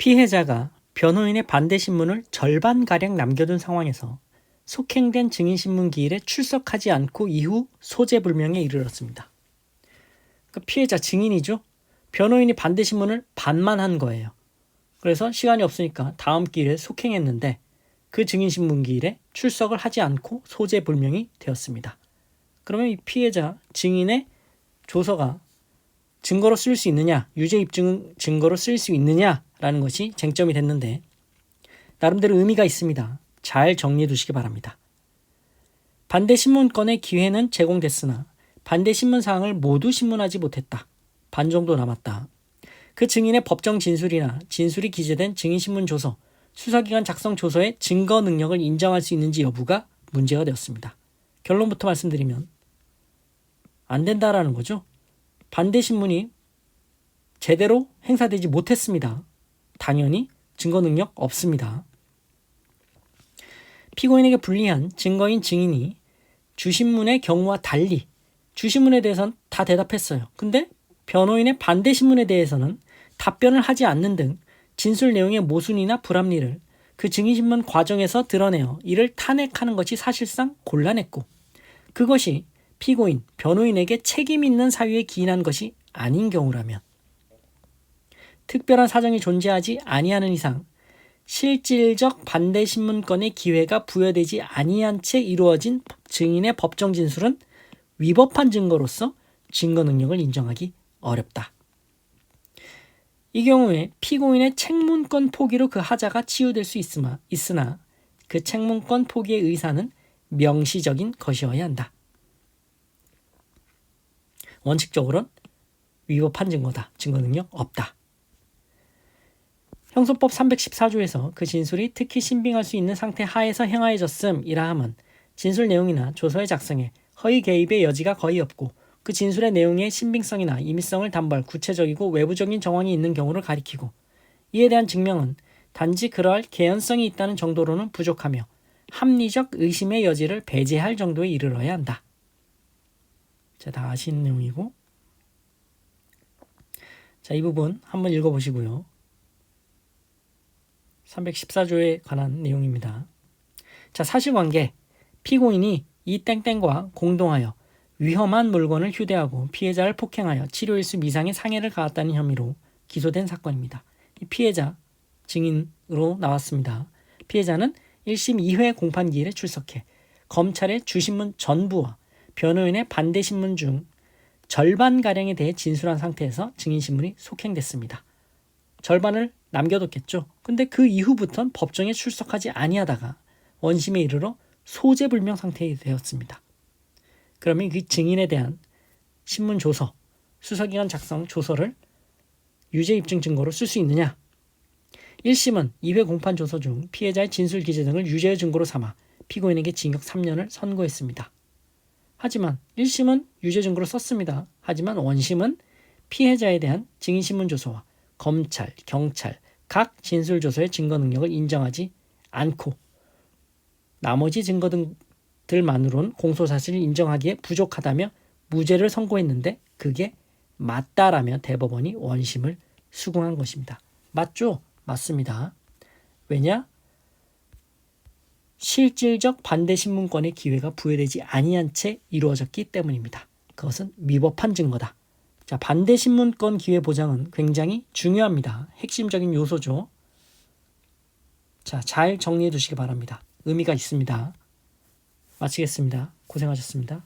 피해자가 변호인의 반대 신문을 절반가량 남겨둔 상황에서 속행된 증인신문 기일에 출석하지 않고 이후 소재불명에 이르렀습니다. 그러니까 피해자 증인이죠. 변호인이 반대 신문을 반만 한 거예요. 그래서 시간이 없으니까 다음 기일에 속행했는데 그 증인신문 기일에 출석을 하지 않고 소재불명이 되었습니다. 그러면 이 피해자 증인의 조서가 증거로 쓸 수 있느냐, 유죄 입증 증거로 쓸 수 있느냐라는 것이 쟁점이 됐는데 나름대로 의미가 있습니다. 잘 정리해 두시기 바랍니다. 반대 신문권의 기회는 제공됐으나 반대 신문 사항을 모두 신문하지 못했다. 반 정도 남았다. 그 증인의 법정 진술이나 진술이 기재된 증인신문 조서, 수사기관 작성 조서의 증거 능력을 인정할 수 있는지 여부가 문제가 되었습니다. 결론부터 말씀드리면 안 된다라는 거죠. 반대 신문이 제대로 행사되지 못했습니다. 당연히 증거 능력 없습니다. 피고인에게 불리한 증거인 증인이 주신문의 경우와 달리 주신문에 대해서는 다 대답했어요. 근데 변호인의 반대 신문에 대해서는 답변을 하지 않는 등 진술 내용의 모순이나 불합리를 그 증인신문 과정에서 드러내어 이를 탄핵하는 것이 사실상 곤란했고 그것이 피고인, 변호인에게 책임 있는 사유에 기인한 것이 아닌 경우라면 특별한 사정이 존재하지 아니하는 이상 실질적 반대 신문권의 기회가 부여되지 아니한 채 이루어진 증인의 법정 진술은 위법한 증거로서 증거 능력을 인정하기 어렵다. 이 경우에 피고인의 책문권 포기로 그 하자가 치유될 수 있으나 그 책문권 포기의 의사는 명시적인 것이어야 한다. 원칙적으로는 위법한 증거다. 증거 능력 없다. 형소법 314조에서 그 진술이 특히 신빙할 수 있는 상태 하에서 행하여졌음이라 함은 진술 내용이나 조서의 작성에 허위 개입의 여지가 거의 없고 그 진술의 내용의 신빙성이나 임의성을 담보할 구체적이고 외부적인 정황이 있는 경우를 가리키고 이에 대한 증명은 단지 그러할 개연성이 있다는 정도로는 부족하며 합리적 의심의 여지를 배제할 정도에 이르러야 한다. 자, 다 아시는 내용이고 자, 이 부분 한번 읽어보시고요. 314조에 관한 내용입니다. 자, 사실관계 피고인이 이 땡땡과 공동하여 위험한 물건을 휴대하고 피해자를 폭행하여 치료일수 미상의 상해를 가했다는 혐의로 기소된 사건입니다. 이 피해자 증인으로 나왔습니다. 피해자는 1심 2회 공판기일에 출석해 검찰의 주신문 전부와 변호인의 반대 신문 중 절반가량에 대해 진술한 상태에서 증인신문이 속행됐습니다. 절반을 남겨뒀겠죠. 근데 그 이후부터는 법정에 출석하지 아니하다가 원심에 이르러 소재불명 상태에 되었습니다. 그러면 그 증인에 대한 신문 조서, 수사기관 작성 조서를 유죄 입증 증거로 쓸 수 있느냐? 1심은 2회 공판 조서 중 피해자의 진술 기재 등을 유죄의 증거로 삼아 피고인에게 징역 3년을 선고했습니다. 하지만 1심은 유죄 증거로 썼습니다. 하지만 원심은 피해자에 대한 증인신문 조서와 검찰, 경찰, 각 진술 조서의 증거 능력을 인정하지 않고 나머지 증거들만으로는 공소사실을 인정하기에 부족하다며 무죄를 선고했는데 그게 맞다라며 대법원이 원심을 수긍한 것입니다. 맞죠? 맞습니다. 왜냐? 실질적 반대 신문권의 기회가 부여되지 아니한 채 이루어졌기 때문입니다. 그것은 위법한 증거다. 자, 반대 신문권 기회 보장은 굉장히 중요합니다. 핵심적인 요소죠. 자, 잘 정리해 두시기 바랍니다. 의미가 있습니다. 마치겠습니다. 고생하셨습니다.